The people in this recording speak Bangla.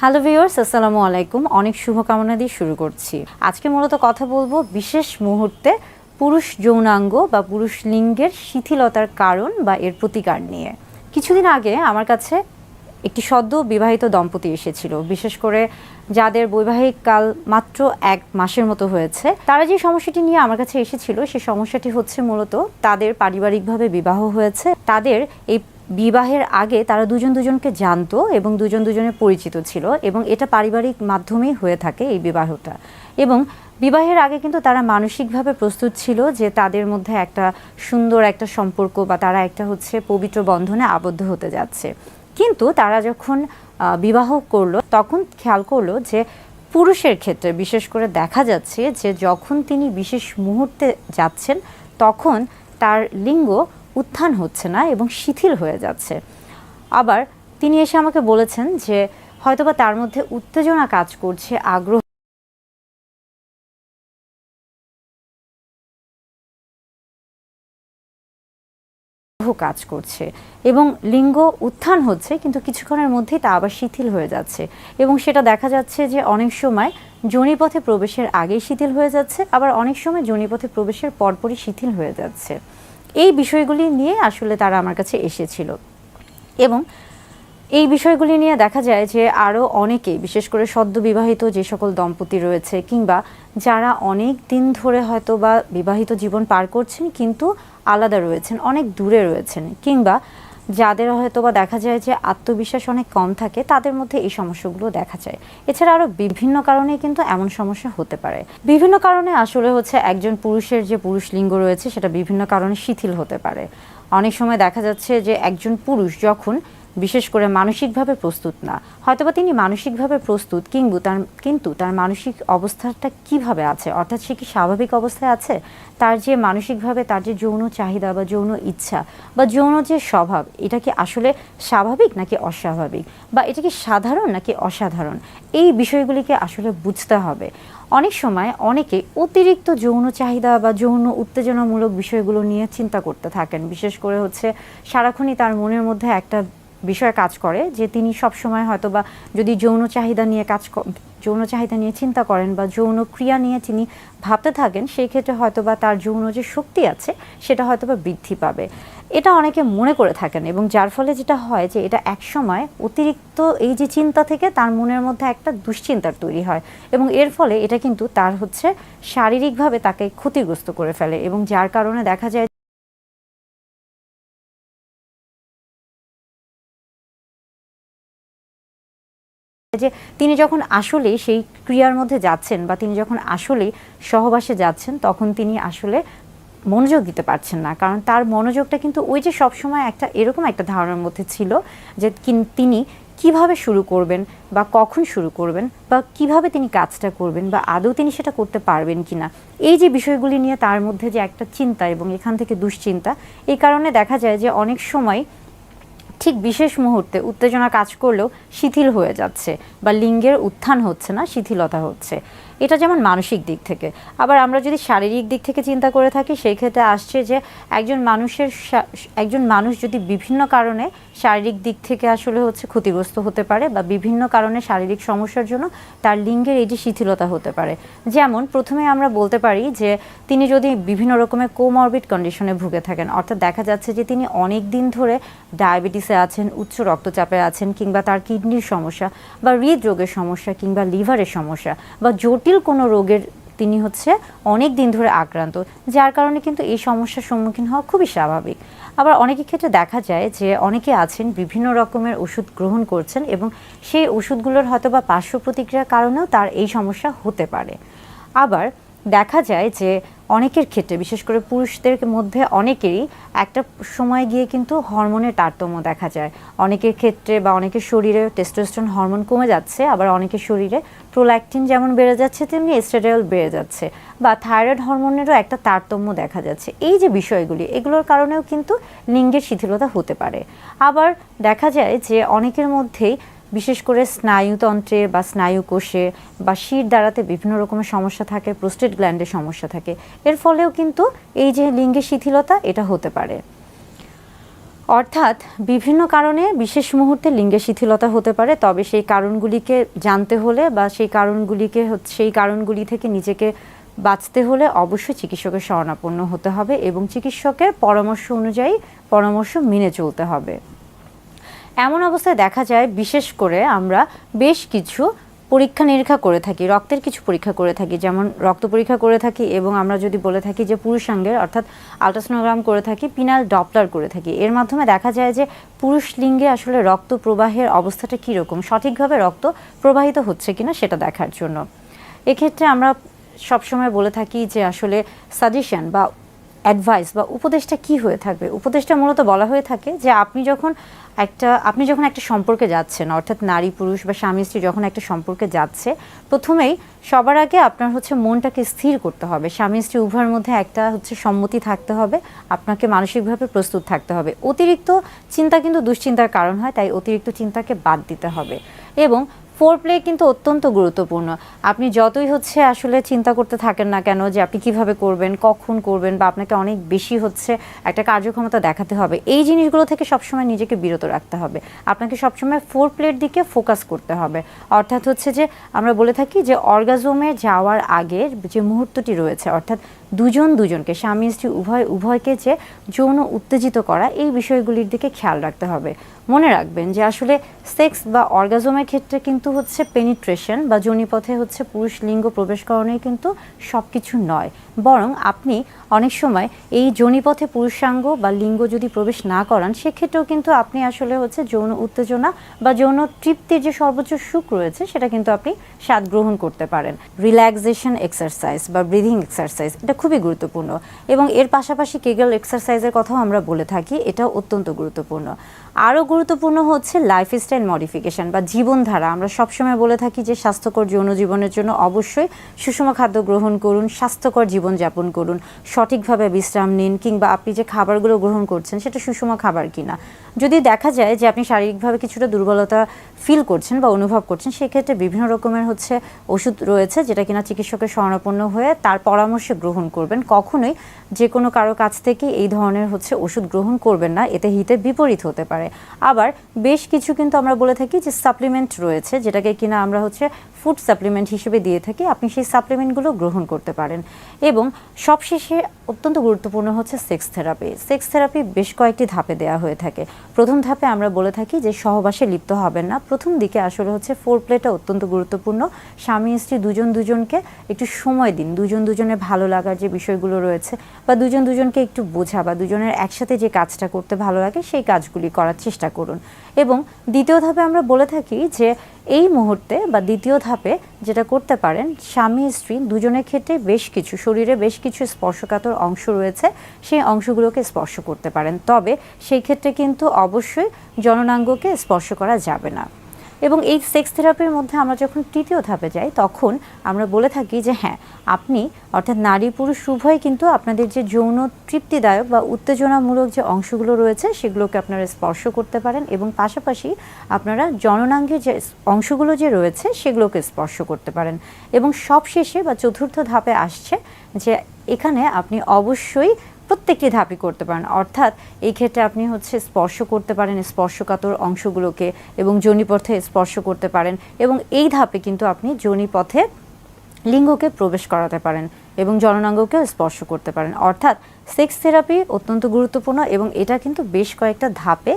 হ্যালো ভিউয়ার্স, আসসালামু আলাইকুম। অনেক শুভকামনা দিয়ে শুরু করছি। আজকে মূলত কথা বলবো বিশেষ মুহূর্তে পুরুষ যৌনাঙ্গ বা পুরুষ লিঙ্গের শিথিলতার কারণ বা এর প্রতিকার নিয়ে। কিছুদিন আগে আমার কাছে একটি সদ্য বিবাহিত দম্পতি এসেছিল, বিশেষ করে যাদের বৈবাহিক কাল মাত্র 1 মাসের মতো হয়েছে। তারা যে সমস্যাটি নিয়ে আমার কাছে এসেছিল সেই সমস্যাটি হচ্ছে মূলত তাদের পারিবারিকভাবে বিবাহ হয়েছে। তাদের এই বিবাহের আগে তারা দুজন দুজনকে জানতো এবং দুজন দুজনের পরিচিত ছিল এবং এটা পারিবারিক মাধ্যমেই হয়ে থাকে এই বিবাহটা। এবং বিবাহের আগে কিন্তু তারা মানসিকভাবে প্রস্তুত ছিল যে তাদের মধ্যে একটা সুন্দর একটা সম্পর্ক বা তারা একটা পবিত্র বন্ধনে আবদ্ধ হতে যাচ্ছে। কিন্তু তারা যখন বিবাহ করলো তখন খেয়াল করলো যে পুরুষের ক্ষেত্রে বিশেষ করে দেখা যাচ্ছে যে যখন তিনি বিশেষ মুহূর্তে যাচ্ছেন তখন তার লিঙ্গ উত্থান হচ্ছে না এবং শিথিল হয়ে যাচ্ছে। আবার তিনি এসে আমাকে বলেছেন যে হয়তোবা তার মধ্যে উত্তেজনা কাজ করছে, আগ্রহ কাজ করছে এবং লিঙ্গ উত্থান হচ্ছে, কিন্তু কিছুক্ষণের মধ্যেই তা আবার শিথিল হয়ে যাচ্ছে। এবং সেটা দেখা যাচ্ছে যে অনেক সময় যোনিপথে প্রবেশের আগেই শিথিল হয়ে যাচ্ছে, আবার অনেক সময় যোনিপথে প্রবেশের পরপরই শিথিল হয়ে যাচ্ছে। এই বিষয়গুলি নিয়ে আসলে তারা আমার কাছে এসেছিল এবং এই বিষয়গুলি নিয়ে দেখা যায় যে আরও অনেকেই, বিশেষ করে সদ্য বিবাহিত যে সকল দম্পতি রয়েছে কিংবা যারা অনেক দিন ধরে হয়তো বা বিবাহিত জীবন পার করছেন কিন্তু আলাদা রয়েছেন, অনেক দূরে রয়েছেন, কিংবা যাদের হয়তো বা দেখা যায় যে আত্মবিশ্বাস অনেক কম থাকে, তাদের মধ্যে এই সমস্যাগুলো দেখা যায়। এছাড়া আরও বিভিন্ন কারণে কিন্তু এমন সমস্যা হতে পারে। বিভিন্ন কারণে আসলে একজন পুরুষের যে পুরুষ লিঙ্গ রয়েছে সেটা বিভিন্ন কারণে শিথিল হতে পারে। অনেক সময় দেখা যাচ্ছে যে একজন পুরুষ যখন বিশেষ করে মানসিকভাবে প্রস্তুত না, হয়তোবা তিনি মানসিকভাবে প্রস্তুত কিন্তু তার মানসিক অবস্থাটা কিভাবে আছে, অর্থাৎ সে কি স্বাভাবিক অবস্থায় আছে, তার যে মানসিকভাবে তার যে যৌন চাহিদা বা যৌন ইচ্ছা বা যৌন যে স্বভাব, এটা কি আসলে স্বাভাবিক নাকি অস্বাভাবিক, বা এটা কি সাধারণ নাকি অসাধারণ, এই বিষয়গুলিকে আসলে বুঝতে হবে। অনেক সময় অনেকে অতিরিক্ত যৌন চাহিদা বা যৌন উত্তেজনামূলক বিষয়গুলো নিয়ে চিন্তা করতে থাকেন। বিশেষ করে সারাক্ষণই তার মনের মধ্যে একটা বিষয় কাজ করে যে তিনি সবসময় হয়তোবা যদি যৌন চাহিদা নিয়ে চিন্তা করেন বা যৌন ক্রিয়া নিয়ে তিনি ভাবতে থাকেন, সেই ক্ষেত্রে হয়তোবা তার যৌন যে শক্তি আছে সেটা হয়তোবা বৃদ্ধি পাবে, এটা অনেকে মনে করে থাকেন। এবং যার ফলে যেটা হয় যে এটা একসময় অতিরিক্ত এই যে চিন্তা থেকে তার মনের মধ্যে একটা দুশ্চিন্তার তৈরি হয় এবং এর ফলে এটা কিন্তু তার শারীরিকভাবে তাকে ক্ষতিগ্রস্ত করে ফেলে এবং যার কারণে দেখা যায় যে তিনি যখন আসলে সেই ক্রিয়ার মধ্যে যাচ্ছেন বা তিনি যখন আসলে সহবাসে যাচ্ছেন তখন তিনি আসলে মনোযোগ দিতে পারছেন না, কারণ তার মনোযোগটা কিন্তু ওই যে সবসময় এরকম একটা ধারণার মধ্যে ছিল যে তিনি কিভাবে শুরু করবেন বা কখন শুরু করবেন বা কিভাবে তিনি কাজটা করবেন বা আদৌ তিনি সেটা করতে পারবেন কিনা, এই যে বিষয়গুলি নিয়ে তার মধ্যে যে একটা চিন্তা এবং এখান থেকে দুশ্চিন্তা, এই কারণে দেখা যায় যে অনেক সময় ঠিক বিশেষ মুহূর্তে উত্তেজনা কাজ করলেও শিথিল হয়ে যাচ্ছে বা লিঙ্গের উত্থান হচ্ছে না, শিথিলতা হচ্ছে। এটা যেমন মানসিক দিক থেকে। আবার আমরা যদি শারীরিক দিক থেকে চিন্তা করে থাকি, সেই ক্ষেত্রে আসছে যে একজন মানুষ যদি বিভিন্ন কারণে শারীরিক দিক থেকে আসলে ক্ষতিগ্রস্ত হতে পারে বা বিভিন্ন কারণে শারীরিক সমস্যার জন্য তার লিঙ্গের এই যে শিথিলতা হতে পারে। যেমন প্রথমে আমরা বলতে পারি যে তিনি যদি বিভিন্ন রকমের কোমরবিড কন্ডিশনে ভুগে থাকেন, অর্থাৎ দেখা যাচ্ছে যে তিনি অনেক দিন ধরে ডায়াবেটিসে আছেন, উচ্চ রক্তচাপে আছেন, কিংবা তার কিডনির সমস্যা বা হৃদরোগের সমস্যা কিংবা লিভারের সমস্যা বা জটিল কোনো রোগের তিনি অনেক দিন ধরে আক্রান্ত, যার কারণে কিন্তু এই সমস্যার সম্মুখীন হওয়া খুবই স্বাভাবিক। আবার অনেকের ক্ষেত্রে দেখা যায় যে অনেকে আছেন বিভিন্ন রকমের ওষুধ গ্রহণ করছেন এবং সেই ওষুধগুলোর হয়তোবা পার্শ্ব প্রতিক্রিয়ার কারণেও তার এই সমস্যা হতে পারে। আবার দেখা যায় যে অনেকের ক্ষেত্রে, বিশেষ করে পুরুষদের মধ্যে অনেকেরই একটা সময় গিয়ে কিন্তু হরমোনের তারতম্য দেখা যায়। অনেকের ক্ষেত্রে বা অনেকের শরীরে টেস্টোস্টেরন হরমোন কমে যাচ্ছে, আবার অনেকের শরীরে প্রোল্যাকটিন যেমন বেড়ে যাচ্ছে তেমনি এস্ট্রাডিওল বেড়ে যাচ্ছে, বা থাইরয়েড হরমোনেরও একটা তারতম্য দেখা যাচ্ছে। এই যে বিষয়গুলি, এগুলোর কারণেও কিন্তু লিঙ্গের শিথিলতা হতে পারে। আবার দেখা যায় যে অনেকের মধ্যেই বিশেষ করে স্নায়ুতন্ত্রে বা স্নায়ুকোষে বা শির দ্বারাতে বিভিন্ন রকমের সমস্যা থাকে, প্রোস্টেট গ্ল্যান্ডের সমস্যা থাকে, এর ফলেও কিন্তু এই যে লিঙ্গের শিথিলতা এটা হতে পারে। অর্থাৎ বিভিন্ন কারণে বিশেষ মুহূর্তে লিঙ্গের শিথিলতা হতে পারে, তবে সেই কারণগুলিকে জানতে হলে বা সেই কারণগুলি থেকে নিজেকে বাঁচতে হলে অবশ্যই চিকিৎসকের শরণাপন্ন হতে হবে এবং চিকিৎসকের পরামর্শ অনুযায়ী পরামর্শ মেনে চলতে হবে। এমন অবস্থায় দেখা যায় বিশেষ করে আমরা বেশ কিছু পরীক্ষা নিরীক্ষা করে থাকি, রক্তের কিছু পরীক্ষা করে থাকি, যেমন রক্ত পরীক্ষা করে থাকি এবং আমরা যদি বলে থাকি যে পুরুষাঙ্গের অর্থাৎ আলট্রাসোনোগ্রাম করে থাকি, পিনাল ডপলার করে থাকি। এর মাধ্যমে দেখা যায় যে পুরুষ লিঙ্গে আসলে রক্ত প্রবাহের অবস্থাটা কীরকম, সঠিকভাবে রক্ত প্রবাহিত হচ্ছে কিনা সেটা দেখার জন্য। এক্ষেত্রে আমরা সবসময় বলে থাকি যে আসলে সাজেশন বা অ্যাডভাইস বা উপদেশটা কি হয়ে থাকবে। উপদেশটা মূলত বলা হয়ে থাকে যে আপনি যখন একটা সম্পর্কে যাচ্ছেন, অর্থাৎ নারী পুরুষ বা স্বামী স্ত্রী যখন একটা সম্পর্কে যাচ্ছে, প্রথমেই সবার আগে আপনার মনটাকে স্থির করতে হবে। স্বামী স্ত্রী উভয়ের মধ্যে একটা সম্মতি থাকতে হবে, আপনাকে মানসিকভাবে প্রস্তুত থাকতে হবে। অতিরিক্ত চিন্তা কিন্তু দুশ্চিন্তার কারণ হয়, তাই অতিরিক্ত চিন্তাকে বাদ দিতে হবে। এবং ফোরপ্লে কিন্তু অত্যন্ত গুরুত্বপূর্ণ। আপনি যতই আসলে চিন্তা করতে থাকেন না কেন যে আপনি কিভাবে করবেন, কখন করবেন, বা আপনাকে অনেক বেশি একটা কার্যক্ষমতা দেখাতে হবে, এই জিনিসগুলো থেকে সবসময় নিজেকে বিরত রাখতে হবে। আপনাকে সবসময় ফোরপ্লের দিকে ফোকাস করতে হবে। অর্থাৎ যে আমরা বলে থাকি যে অর্গাজমে যাওয়ার আগের যে মুহূর্তটি রয়েছে, অর্থাৎ দুজনকে স্বামী স্ত্রী উভয়কে যে যৌন উত্তেজিত করা, এই বিষয়গুলির দিকে খেয়াল রাখতে হবে। মনে রাখবেন যে আসলে সেক্স বা অর্গাজমের ক্ষেত্রে কিন্তু পেনিট্রেশন বা যোনিপথে পুরুষ লিঙ্গ প্রবেশ করানোই কিন্তু সব কিছু নয়, বরং আপনি অনেক সময় এই যোনিপথে পুরুষাঙ্গ বা লিঙ্গ যদি প্রবেশ না করান, সেক্ষেত্রেও কিন্তু আপনি আসলে যৌন উত্তেজনা বা যৌন তৃপ্তির যে সর্বোচ্চ সুখ রয়েছে সেটা কিন্তু আপনি স্বাদ গ্রহণ করতে পারেন। রিল্যাক্সেশন এক্সারসাইজ বা ব্রিদিং এক্সারসাইজ এটা খুবই গুরুত্বপূর্ণ এবং এর পাশাপাশি কেগেল এক্সারসাইজের কথাও আমরা বলে থাকি, এটাও অত্যন্ত গুরুত্বপূর্ণ। আরও গুরুত্বপূর্ণ লাইফস্টাইল মডিফিকেশন বা জীবনধারা। আমরা সবসময় বলে থাকি যে স্বাস্থ্যকর যৌন জীবনের জন্য অবশ্যই সুষম খাদ্য গ্রহণ করুন, স্বাস্থ্যকর জীবনযাপন করুন, সঠিকভাবে বিশ্রাম নিন, কিংবা আপনি যে খাবারগুলো গ্রহণ করছেন সেটা সুষম খাবার কিনা। যদি দেখা যায় যে আপনি শারীরিকভাবে কিছুটা দুর্বলতা ফিল করছেন বা অনুভব করছেন, সেক্ষেত্রে বিভিন্ন রকমের ওষুধ রয়েছে যেটা কিনা চিকিৎসকের শরণাপন্ন হয়ে তার পরামর্শে গ্রহণ করবেন। কখনোই যে কোনো কারো কাছ থেকে এই ধরনের ওষুধ গ্রহণ করবেন না, এতে হিতে বিপরীত হতে পারে। আবার বেশ কিছু কিন্তু আমরা বলে থাকি যে সাপ্লিমেন্ট রয়েছে, যেটাকে কিনা আমরা ফুড সাপ্লিমেন্ট হিসেবে দিয়ে থাকি, আপনি সেই সাপ্লিমেন্টগুলো গ্রহণ করতে পারেন। এবং সবশেষে অত্যন্ত গুরুত্বপূর্ণ সেক্স থেরাপি। সেক্স থেরাপি বেশ কয়েকটি ধাপে দেওয়া হয়ে থাকে। প্রথম ধাপে আমরা বলে থাকি যে সহবাসে লিপ্ত হবেন না। প্রথম দিকে আসলে ফোরপ্লেটা অত্যন্ত গুরুত্বপূর্ণ। স্বামী স্ত্রী দুজনকে একটু সময় দিন, দুজনের ভালো লাগার যে বিষয়গুলো রয়েছে বা দুজনকে একটু বোঝা বা দুজনের একসাথে যে কাজটা করতে ভালো লাগে সেই কাজগুলি করার চেষ্টা করুন। এবং দ্বিতীয় ধাপে আমরা বলে থাকি যে এই মুহূর্তে বা দ্বিতীয় ধাপে যেটা করতে পারেন, স্বামী স্ত্রী দুজনের ক্ষেত্রে শরীরে বেশ কিছু স্পর্শকাতর অংশ রয়েছে, সেই অংশগুলোকে স্পর্শ করতে পারেন। তবে সেই ক্ষেত্রে কিন্তু অবশ্যই জননাঙ্গকে স্পর্শ করা যাবে না। এবং এই সেক্স থেরাপির মধ্যে আমরা যখন তৃতীয় ধাপে যাই, তখন আমরা বলে থাকি যে হ্যাঁ, আপনি অর্থাৎ নারী পুরুষ উভয় কিন্তু আপনাদের যে যৌন তৃপ্তিদায়ক বা উত্তেজনামূলক যে অংশগুলো রয়েছে সেগুলোকে আপনারা স্পর্শ করতে পারেন এবং পাশাপাশি আপনারা জননাঙ্গের যে অংশগুলো যে রয়েছে সেগুলোকে স্পর্শ করতে পারেন। এবং সবশেষে বা চতুর্থ ধাপে আসছে যে এখানে আপনি অবশ্যই প্রত্যেকটি ধাপই করতে পারেন। অর্থাৎ এই ক্ষেত্রে আপনি স্পর্শ করতে পারেন স্পর্শকাতর অংশগুলোকে এবং যোনিপথে স্পর্শ করতে পারেন এবং এই ধাপে কিন্তু আপনি যোনিপথে লিঙ্গকে প্রবেশ করাতে পারেন এবং জননাঙ্গকেও স্পর্শ করতে পারেন। অর্থাৎ সেক্স থেরাপি অত্যন্ত গুরুত্বপূর্ণ এবং এটা কিন্তু বেশ কয়েকটা ধাপে